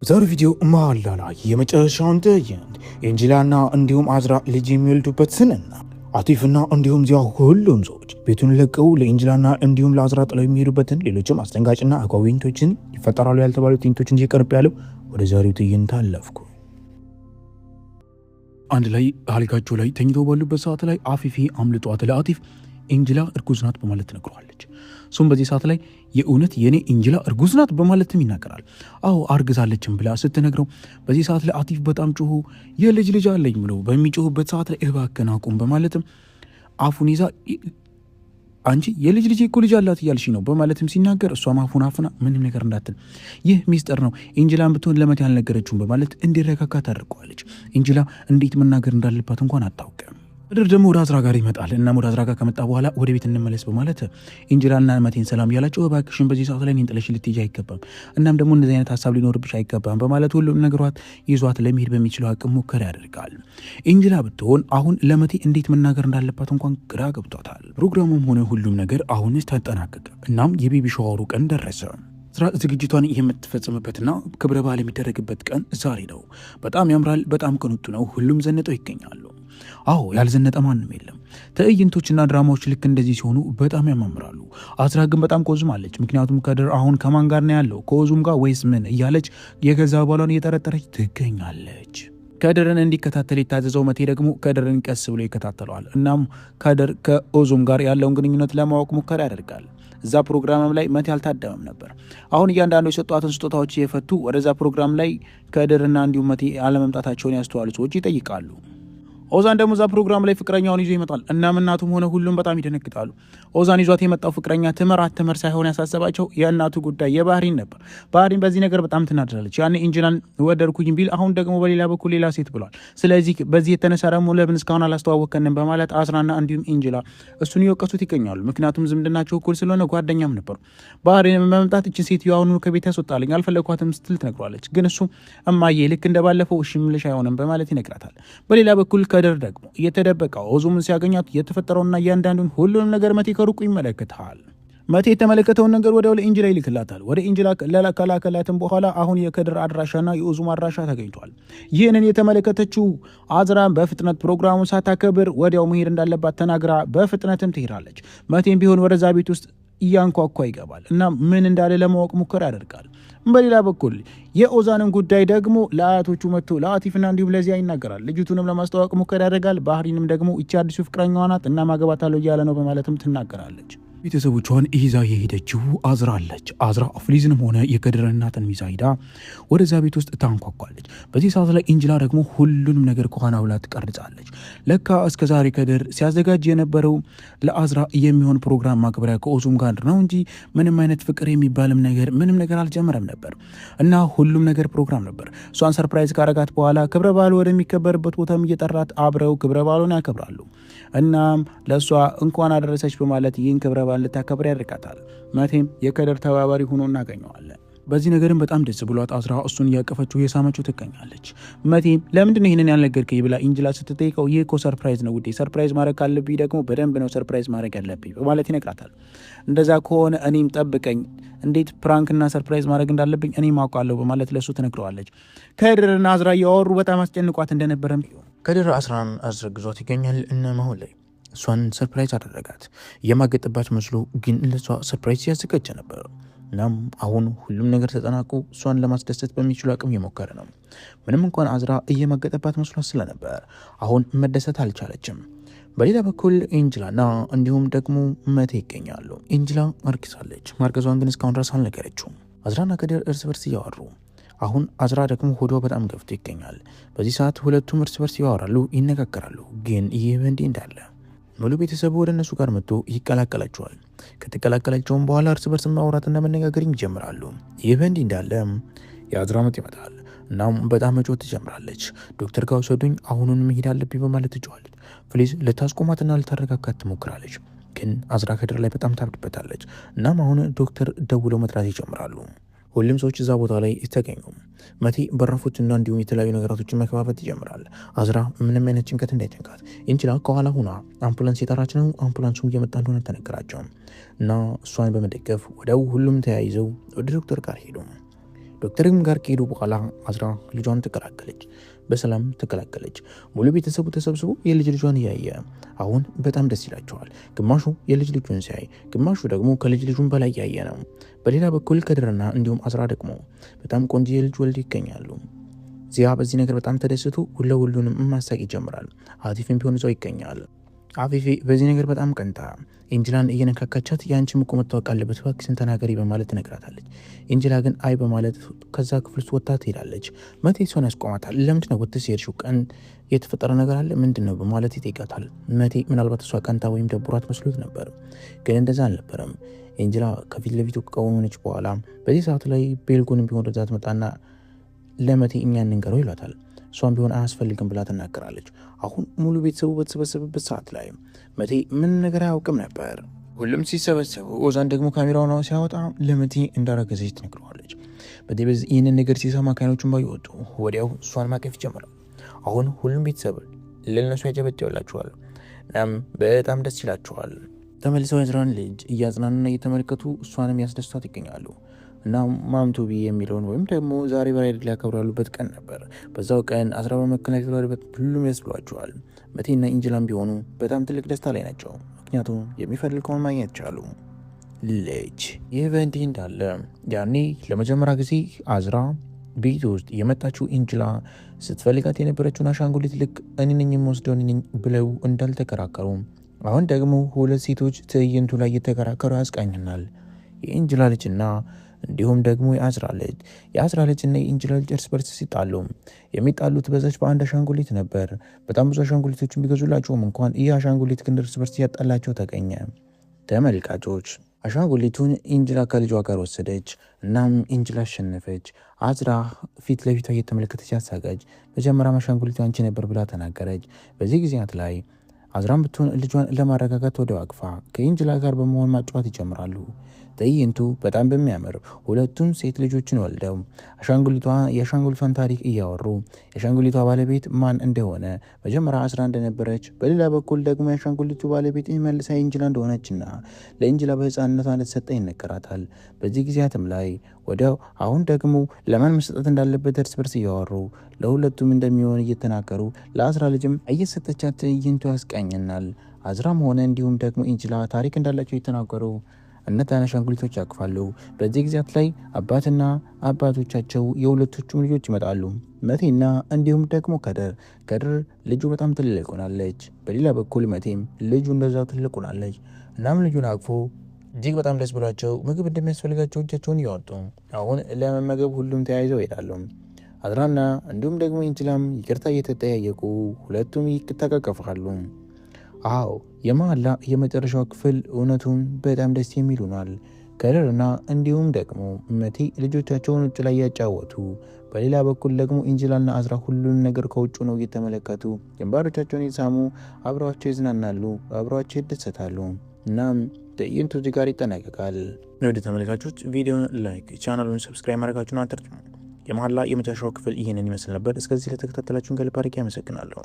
ዛሬ ቪዲዮ መሀላ ላይ የመጨረሻውን ትዕይንት ኤንጅላና እንዲሁም አዝራ ልጅ የሚወልዱበት ስንና አቲፍና እንዲሁም ዚያ ሁሉም ሰዎች ቤቱን ለቀው ለኤንጅላና እንዲሁም ለአዝራ ጥለው የሚሄዱበትን ሌሎችም አስደንጋጭና አጓጊ ትዕይንቶችን ይፈጠራሉ ያልተባሉ ትዕይንቶችን እየቀርብ ያለው ወደ ዛሬው ትዕይንት አለፍኩ። አንድ ላይ አልጋቸው ላይ ተኝተው ባሉበት ሰዓት ላይ አፊፊ አምልጧት ለአቲፍ ኤንጅላ እርጉዝ ናት በማለት ትነግረዋለች። እሱም በዚህ ሰዓት ላይ የእውነት የኔ ኤንጅላ እርጉዝ ናት በማለትም ይናገራል። አዎ አርግዛለችም ብላ ስትነግረው በዚህ ሰዓት ላይ አቲፍ በጣም ጮሁ የልጅ አለኝ ብሎ በሚጮህበት ሰዓት ላይ እባክህን አቁም በማለትም አፉን ይዛ አንቺ የልጅ እኮ ልጅ አላት እያልሽ ነው በማለትም ሲናገር እሷም አፉን አፍና ምንም ነገር እንዳትል ይህ ሚስጥር ነው ኤንጅላን ብትሆን ለመት ያልነገረችውን በማለት እንዲረጋጋ ታደርገዋለች። ኤንጅላ እንዴት መናገር እንዳለባት እንኳን አታውቅም። ከድር ደግሞ ወደ አዝራ ጋር ይመጣል እና ወደ አዝራ ጋር ከመጣ በኋላ ወደ ቤት እንመለስ በማለት ኤንጅላና መቴን ሰላም ያላቸው እባክሽን በዚህ ሰዓት ላይ እኔን ጥለሽ ልትሄጂ አይገባም፣ እናም ደግሞ እንደዚህ አይነት ሀሳብ ሊኖርብሽ አይገባም በማለት ሁሉም ነገሯት ይዟት ለመሄድ በሚችለው አቅም ሙከራ ያደርጋል። ኤንጅላ ብትሆን አሁን ለመቴ እንዴት መናገር እንዳለባት እንኳን ግራ ገብቷታል። ፕሮግራሙም ሆነ ሁሉም ነገር አሁንስ ተጠናቀቀ። እናም የቤቢ ሻወሩ ቀን ደረሰ። ስራ ዝግጅቷን የምትፈጽምበትና ክብረ በዓል የሚደረግበት ቀን ዛሬ ነው። በጣም ያምራል። በጣም ቅንጡ ነው። ሁሉም ዘንጠው ይገኛሉ። አዎ ያልዘነጠ ማንም የለም። ትዕይንቶችና ድራማዎች ልክ እንደዚህ ሲሆኑ በጣም ያማምራሉ። አዝራ ግን በጣም ቆዝማለች። ምክንያቱም ከድር አሁን ከማን ጋር ነው ያለው ከኦዙም ጋር ወይስ ምን እያለች የገዛ ባሏን እየጠረጠረች ትገኛለች። ከድርን እንዲከታተል የታዘዘው መቴ ደግሞ ከድርን ቀስ ብሎ ይከታተለዋል። እናም ከድር ከኦዙም ጋር ያለውን ግንኙነት ለማወቅ ሙከራ ያደርጋል። እዛ ፕሮግራምም ላይ መቴ አልታደመም ነበር። አሁን እያንዳንዱ የሰጧትን ስጦታዎች የፈቱ ወደዛ ፕሮግራም ላይ ከድርና እንዲሁም መቴ አለመምጣታቸውን ያስተዋሉ ሰዎች ይጠይቃሉ። ኦዛን ደግሞ እዛ ፕሮግራም ላይ ፍቅረኛውን ይዞ ይመጣል። እናም እናቱም ሆነ ሁሉም በጣም ይደነግጣሉ። ኦዛን ይዟት የመጣው ፍቅረኛ ትመር አትመር ሳይሆን ያሳሰባቸው የእናቱ ጉዳይ የባህሪን ነበር። ባህሪን በዚህ ነገር በጣም ትናደዳለች። ያኔ ኤንጅላን ወደድኩኝ ቢል አሁን ደግሞ በሌላ በኩል ሌላ ሴት ብሏል። ስለዚህ በዚህ የተነሳ ደግሞ ለምን እስካሁን አላስተዋወቀንም በማለት አዝራና እንዲሁም ኤንጅላ እሱን እየወቀሱት ይገኛሉ። ምክንያቱም ዝምድናቸው እኩል ስለሆነ ጓደኛም ነበሩ። ባህሪን በመምጣት እችን ሴት አሁኑ ከቤት ያስወጣልኝ አልፈለኳትም ስትል ትነግሯለች። ግን እሱ እማዬ ልክ እንደባለፈው እሺ ምልሽ አይሆንም በማለት ይነግራታል። በሌላ በኩል ከድር ደግሞ እየተደበቀው ኦዙምን ሲያገኛት የተፈጠረውና እያንዳንዱን ሁሉንም ነገር መቴ ከሩቁ ይመለከታል። መቴ የተመለከተውን ነገር ወዲያው ለኤንጅላ ይልክላታል። ወደ ኤንጅላ ከላከላትም በኋላ አሁን የከድር አድራሻና የኦዙም አድራሻ ተገኝቷል። ይህንን የተመለከተችው አዝራ በፍጥነት ፕሮግራሙን ሳታከብር ወዲያው መሄድ እንዳለባት ተናግራ በፍጥነትም ትሄዳለች። መቴም ቢሆን ወደዛ ቤት ውስጥ እያንኳኳ ይገባል እና ምን እንዳለ ለማወቅ ሙከራ ያደርጋል። በሌላ በኩል የኦዛንን ጉዳይ ደግሞ ለአያቶቹ መጥቶ ለአቲፍና እንዲሁም ለዚያ ይናገራል። ልጅቱንም ለማስተዋወቅ ሙከራ ያደርጋል። ባህሪንም ደግሞ እቺ አዲሱ ፍቅረኛዋ ናት እና ማገባታለሁ እያለ ነው በማለትም ትናገራለች። ቤተሰቦቿን ይዛ የሄደችው አዝራ አለች። አዝራ ፍሊዝንም ሆነ የከድር እናትን ይዛ ሄዳ ወደዛ ቤት ውስጥ ታንኳኳለች። በዚህ ሰዓት ላይ ኤንጅላ ደግሞ ሁሉንም ነገር ከኋላ ብላ ትቀርጻለች። ለካ እስከዛሬ ከድር ሲያዘጋጅ የነበረው ለአዝራ የሚሆን ፕሮግራም ማክበሪያ ከኦዙም ጋር ነው እንጂ ምንም አይነት ፍቅር የሚባልም ነገር ምንም ነገር አልጀመረም ነበር እና ሁሉም ነገር ፕሮግራም ነበር። እሷን ሰርፕራይዝ ካረጋት በኋላ ክብረ በዓሉ ወደሚከበርበት ቦታም እየጠራት አብረው ክብረ በዓሉን ያከብራሉ። እናም ለእሷ እንኳን አደረሰች በማለት ይህን ክብረ በዓል ልታከብር ያደርጋታል። መቴም የከድር ተባባሪ ሆኖ እናገኘዋለን። በዚህ ነገርም በጣም ደስ ብሏት አዝራ እሱን እያቀፈችው የሳመችው ትገኛለች። መቴም ለምንድን ነው ይህንን ያልነገርከኝ ብላ ኤንጅላ ስትጠይቀው ይህ እኮ ሰርፕራይዝ ነው ውዴ፣ ሰርፕራይዝ ማድረግ ካለብኝ ደግሞ በደንብ ነው ሰርፕራይዝ ማድረግ ያለብኝ በማለት ይነግራታል። እንደዛ ከሆነ እኔም ጠብቀኝ፣ እንዴት ፕራንክና ሰርፕራይዝ ማድረግ እንዳለብኝ እኔም አውቃለሁ በማለት ለሱ ትነግረዋለች። ከድርና አዝራ እያወሩ በጣም አስጨንቋት እንደነበረም ከድር አዝራን አስረግዟት ይገኛል። እና መሆን ላይ እሷን ሰርፕራይዝ አደረጋት። የማገጥባት መስሎ ግን ለሷ ሰርፕራይዝ ያዘጋጀ ነበር። እናም አሁን ሁሉም ነገር ተጠናቆ እሷን ለማስደሰት በሚችሉ አቅም እየሞከረ ነው። ምንም እንኳን አዝራ እየማገጠባት መስሏት ስለነበር አሁን መደሰት አልቻለችም። በሌላ በኩል ኤንጅላና እንዲሁም ደግሞ መቴ ይገኛሉ። ኤንጅላ አርግዛለች። ማርገዟን ግን እስካሁን ድረስ አልነገረችውም። አዝራና ከድር እርስ በርስ እያወሩ አሁን አዝራ ደግሞ ሆዷ በጣም ገፍቶ ይገኛል። በዚህ ሰዓት ሁለቱም እርስ በርስ ያወራሉ፣ ይነጋገራሉ። ግን ይህ በእንዲህ እንዳለ ሙሉ ቤተሰቡ ወደ እነሱ ጋር መጥቶ ይቀላቀላቸዋል። ከተቀላቀላቸውም በኋላ እርስ በርስ ማውራትና መነጋገር ይጀምራሉ። ይህ በእንዲህ እንዳለ የአዝራ ምጥ ይመጣል። እናም በጣም መጮህ ትጀምራለች። ዶክተር ጋር ወሰዱኝ፣ አሁኑን መሄድ አለብኝ በማለት ትጮኻለች። ፍሊዝ ልታስቆማትና ልታረጋጋት ትሞክራለች። ግን አዝራ ከድር ላይ በጣም ታብድበታለች። እናም አሁን ዶክተር ደውለው መጥራት ይጀምራሉ። ሁሉም ሰዎች እዛ ቦታ ላይ ተገኙ። መቴ በራፎችና እንዲሁም የተለያዩ ነገራቶችን መከፋፈት ይጀምራል። አዝራ ምንም አይነት ጭንቀት እንዳይጨንቃት ኤንጅላ ከኋላ ሆና አምቡላንስ የጠራች ነው። አምቡላንሱ እየመጣ እንደሆነ ተነገራቸው እና እሷን በመደገፍ ወዲያው ሁሉም ተያይዘው ወደ ዶክተር ጋር ሄዱ። ዶክተርም ጋር ከሄዱ በኋላ አዝራ ልጇን ተቀላቀለች፣ በሰላም ተቀላቀለች። ሙሉ ቤተሰቡ ተሰብስቦ የልጅ ልጇን እያየ አሁን በጣም ደስ ይላቸዋል። ግማሹ የልጅ ልጁን ሲያይ፣ ግማሹ ደግሞ ከልጅ ልጁን በላይ ያየ ነው። በሌላ በኩል ከድርና እንዲሁም አዝራ ደግሞ በጣም ቆንጆ የልጅ ወልድ ይገኛሉ። ዚያ በዚህ ነገር በጣም ተደስቶ ሁሉንም ማሳቅ ይጀምራል። አቲፍም ቢሆን እዛው ይገኛል። አፊፌ በዚህ ነገር በጣም ቀንታ ኤንጅላን እየነካካቻት የአንቺም እኮ መታወቅ አለበት እባክሽን ተናገሪ በማለት ትነግራታለች። ኤንጅላ ግን አይ በማለት ከዛ ክፍል ውስጥ ወጥታ ትሄዳለች። መቴ እሷን ያስቆማታል። ለምንድን ነው ወጥተሽ የሄድሽው? ቀን የተፈጠረ ነገር አለ ምንድን ነው በማለት ይጠይቃታል። መቴ ምናልባት እሷ ቀንታ ወይም ደብሯት መስሎት ነበር፣ ግን እንደዛ አልነበረም። ኤንጅላ ከፊት ለፊቱ ከሆነች በኋላ በዚህ ሰዓት ላይ ቤልጎንም ቢሆን ወደዛ ትመጣና ለመቴ እኛ እንንገረው ይሏታል። እሷን ቢሆን አያስፈልግም ብላ ትናገራለች። አሁን ሙሉ ቤተሰቡ በተሰበሰበበት ሰዓት ላይ መቴ ምን ነገር አያውቅም ነበር። ሁሉም ሲሰበሰቡ ኦዛን ደግሞ ካሜራውን ሲያወጣ ለመቴ እንዳረገዘች ትነግረዋለች። መቴ ይህንን ነገር ሲሰማ ከዓይኖቹን ባይወጡ ወዲያው እሷን ማቀፍ ይጀምራል። አሁን ሁሉም ቤተሰብ ለነሱ ያጨበጭብላቸዋል። እናም በጣም ደስ ይላቸዋል። ተመልሰው የአዝራን ልጅ እያጽናኑና እየተመለከቱ እሷንም ያስደስቷት ይገኛሉ። እና ማምቱቢ የሚለውን ወይም ደግሞ ዛሬ በራይድ ሊያከብሩ ያሉበት ቀን ነበር። በዛው ቀን አዝራ በመከላከል ያሉበት ሁሉም ያስብሏቸዋል። መቴና ኢንጅላም ቢሆኑ በጣም ትልቅ ደስታ ላይ ናቸው። ምክንያቱም የሚፈልገውን ማግኘት ቻሉ። ልጅ ይህ በእንዲህ እንዳለ ያኔ ለመጀመሪያ ጊዜ አዝራ ቤት ውስጥ የመጣችው ኢንጅላ ስትፈልጋት የነበረችውን አሻንጉሊት ልክ እኔ ነኝ የምወስደው ብለው እንዳልተከራከሩ አሁን ደግሞ ሁለት ሴቶች ትዕይንቱ ላይ እየተከራከሩ ያስቃኝናል። የኢንጅላ ልጅና እንዲሁም ደግሞ የአዝራ ልጅና የኢንጅላ ልጅ እርስ በርስ ሲጣሉ የሚጣሉት በዛች በአንድ አሻንጉሊት ነበር። በጣም ብዙ አሻንጉሊቶችን ቢገዙላቸውም እንኳን ይህ አሻንጉሊት ግን እርስ በርስ ያጣላቸው ተገኘ። ተመልካቾች አሻንጉሊቱን ኢንጅላ ከልጇ ጋር ወሰደች። እናም ኢንጅላ አሸነፈች። አዝራ ፊት ለፊቷ እየተመለከተች ያሳጋጅ። መጀመሪያ አሻንጉሊቱ አንቺ ነበር ብላ ተናገረች። በዚህ ጊዜያት ላይ አዝራም ብትሆን ልጇን ለማረጋጋት ወደ አቅፋ ከኢንጅላ ጋር በመሆን ማጫወት ይጀምራሉ። ትዕይንቱ በጣም በሚያምር ሁለቱም ሴት ልጆችን ወልደው የአሻንጉሊቷን ታሪክ እያወሩ የአሻንጉሊቷ ባለቤት ማን እንደሆነ መጀመሪያ አዝራ እንደነበረች፣ በሌላ በኩል ደግሞ የአሻንጉሊቱ ባለቤት መልሳ ኢንጅላ እንደሆነችና ለኢንጅላ በህፃንነቷ እንደተሰጠ ይነገራታል። በዚህ ጊዜያትም ላይ ወዲያው አሁን ደግሞ ለማን መስጠት እንዳለበት እርስ በርስ እያወሩ ለሁለቱም እንደሚሆን እየተናገሩ ለአዝራ ልጅም እየሰጠቻት ትዕይንቱ ያስቃኘናል። አዝራም ሆነ እንዲሁም ደግሞ ኢንጅላ ታሪክ እንዳላቸው የተናገሩ እነዛን አሻንጉሊቶች ያቅፋሉ። በዚህ ጊዜያት ላይ አባትና አባቶቻቸው የሁለቶቹም ልጆች ይመጣሉ። መቴና እንዲሁም ደግሞ ከድር ልጁ በጣም ትልቅ ሆናለች። በሌላ በኩል መቴም ልጁ እንደዛው ትልቅ ሆናለች። እናም ልጁን አቅፎ እጅግ በጣም ደስ ብሏቸው ምግብ እንደሚያስፈልጋቸው እጃቸውን እያወጡ አሁን ለመመገብ ሁሉም ተያይዘው ይሄዳሉ። አዝራና እንዲሁም ደግሞ ኢንጅላም ይቅርታ እየተጠያየቁ ሁለቱም ይተቃቀፋሉ። አዎ የመሐላ የመጨረሻው ክፍል እውነቱን በጣም ደስ የሚል ሆኗል። ከድርና እንዲሁም ደግሞ መቴ ልጆቻቸውን ውጭ ላይ ያጫወቱ፣ በሌላ በኩል ደግሞ ኢንጅላና አዝራ ሁሉን ነገር ከውጭ ነው እየተመለከቱ ግንባሮቻቸውን ይሳሙ፣ አብረዋቸው ይዝናናሉ፣ አብረዋቸው ይደሰታሉ። እናም ትዕይንቱ እዚህ ጋር ይጠናቀቃል። ወደ ተመልካቾች ቪዲዮን ላይክ፣ ቻናሉን ሰብስክራይብ ማድረጋችሁን አትርሱ። የመሐላ የመጨረሻው ክፍል ይህንን ይመስል ነበር። እስከዚህ ለተከታተላችሁን ከልብ አድርጌ አመሰግናለሁ።